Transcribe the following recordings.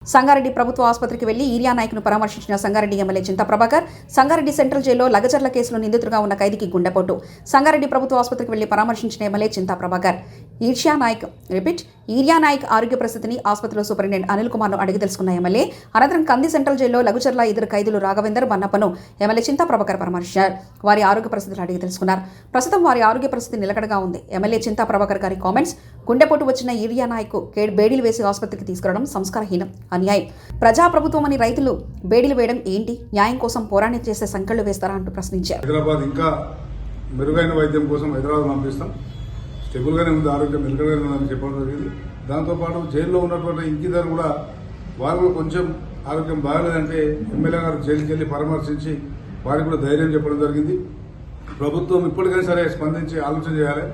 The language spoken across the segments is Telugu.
సంగారెడ్డి ప్రభుత్వ ఆసుపత్రికి వెళ్లి urea నాయక్ను పరామర్శించిన Sangareddy MLA Chinta Prabhakar. Sangareddy central జైల్లో లగచర్ల కేసులో నిందితుడిగా ఉన్న ఖైదీకి గుండెపోటు. సంగారెడ్డి ప్రభుత్వ ఆసుపత్రికి వెళ్లి పరామర్శించిన ఎమ్మెల్యే చింతా ప్రభాకర్ ఈరియా నాయక్ ఆరోగ్య పరిస్థితిని ఆసుపత్రిలో సూపరింటెండెంట్ అనిల్ కుమార్ను అడిగి తెలుసుకున్న ఎమ్మెల్యే అనంతరం కంది సెంట్రల్ జైల్లో లగచర్ల ఇద్దరు ఖైదీలు రాఘవేందర్, బన్నప్పను ఎమ్మెల్యే చింతా ప్రభాకర్ పరామర్శించారు. వారి ఆరోగ్య పరిస్థితులు అడిగి తెలుసుకున్నారు. ప్రస్తుతం వారి ఆరోగ్య పరిస్థితి నిలకడగా ఉంది. ఎమ్మెల్యే చింతా ప్రభాకర్ గారి కామెంట్స్: గుండెపోటు వచ్చిన ఈరియా నాయక్ బేడీలు వేసి ఆసుపత్రికి తీసుకురావడం సంస్కారహీనం, అన్యాయం. ప్రజాప్రభుత్వం అని రైతులు బేడీలు వేయడం ఏంటి? న్యాయం కోసం పోరాటం చేసే సంకళ్లు వేస్తారా అంటూ ప్రశ్నించారు. హైదరాబాద్ ఇంకా మెరుగైన వైద్యం కోసం హైదరాబాద్ పంపిస్తాం. స్టేబుల్గానే ఉంది, ఆరోగ్యం మెరుగైన ఉందని చెప్పడం జరిగింది. దాంతోపాటు జైల్లో ఉన్నటువంటి ఇంకిద్దరు కూడా వారు కొంచెం ఆరోగ్యం బాగలేదంటే ఎమ్మెల్యే గారు జైలుకి వెళ్ళి పరామర్శించి వారికి కూడా ధైర్యం చెప్పడం జరిగింది. ప్రభుత్వం ఇప్పటికైనా సరే స్పందించి ఆలోచన చేయాలి.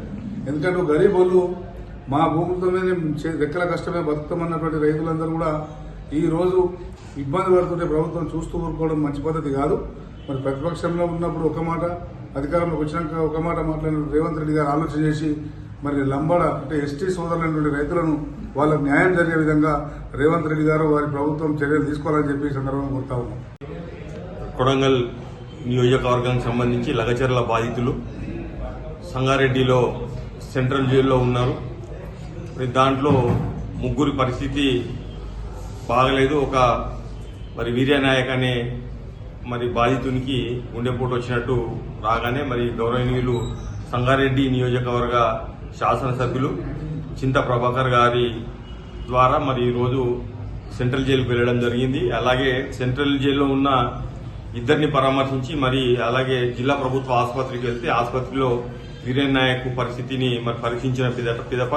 ఎందుకంటే గరీబ్ వాళ్ళు మా భూములతోనే రెక్కల కష్టమే బతుకుతామన్నటువంటి రైతులందరూ కూడా ఈ రోజు ఇబ్బంది పడుతుంటే ప్రభుత్వం చూస్తూ ఊరుకోవడం మంచి పద్ధతి కాదు. మరి ప్రతిపక్షంలో ఉన్నప్పుడు ఒక మాట, అధికారంలోకి వచ్చినాక ఒక మాట మాట్లాడిన రేవంత్ రెడ్డి గారు ఆలోచన చేసి మరి లంబాడ అంటే ఎస్టీ సోదరులైనటువంటి రైతులను వాళ్ళకు న్యాయం జరిగే విధంగా రేవంత్ రెడ్డి గారు వారి ప్రభుత్వం చర్యలు తీసుకోవాలని చెప్పి ఈ సందర్భంగా కోరుతా ఉన్నాం. కొడంగల్ నియోజకవర్గానికి సంబంధించి లగచర్ల బాధితులు సంగారెడ్డిలో సెంట్రల్ జైల్లో ఉన్నారు. దాంట్లో ముగ్గురి పరిస్థితి బాగలేదు. మరి వీర్యనాయక్ అనే మరి బాధితునికి గుండెపోటు వచ్చినట్టు రాగానే మరి గౌరవనీయులు సంగారెడ్డి నియోజకవర్గ శాసనసభ్యులు చింతా ప్రభాకర్ గారి ద్వారా మరి ఈరోజు సెంట్రల్ జైలుకు వెళ్లడం జరిగింది. అలాగే సెంట్రల్ జైల్లో ఉన్న ఇద్దరిని పరామర్శించి మరి అలాగే జిల్లా ప్రభుత్వ ఆసుపత్రికి వెళ్తే ఆసుపత్రిలో వీర్యనాయక్ పరిస్థితిని మరి పరీక్షించిన పిదప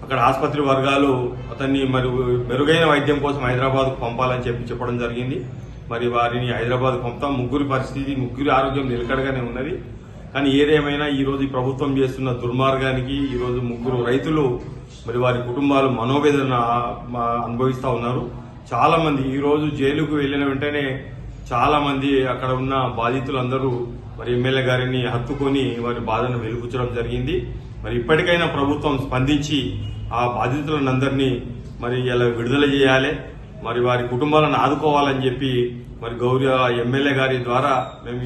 అక్కడ ఆసుపత్రి వర్గాలు అతన్ని మరి మెరుగైన వైద్యం కోసం హైదరాబాద్కు పంపాలని చెప్పడం జరిగింది. మరి వారిని హైదరాబాద్ పంపుతాం. ముగ్గురి ఆరోగ్యం నిలకడగానే ఉన్నది. కానీ ఏదేమైనా ఈ రోజు ఈ ప్రభుత్వం చేస్తున్న దుర్మార్గానికి ఈ రోజు ముగ్గురు రైతులు మరి వారి కుటుంబాలు మనోవేదన అనుభవిస్తా ఉన్నారు. చాలా మంది ఈ రోజు జైలుకు వెళ్లిన వెంటనే చాలా మంది అక్కడ ఉన్న బాధితులందరూ మరి ఎమ్మెల్యే గారిని హత్తుకొని వారి బాధను వెలిపుచ్చడం జరిగింది. మరి ఇప్పటికైనా ప్రభుత్వం స్పందించి ఆ బాధితులందరినీ మరి ఇలా విడుదల చేయాలి, మరి వారి కుటుంబాలను ఆదుకోవాలని చెప్పి మరి గౌరవ ఎమ్మెల్యే గారి ద్వారా మేము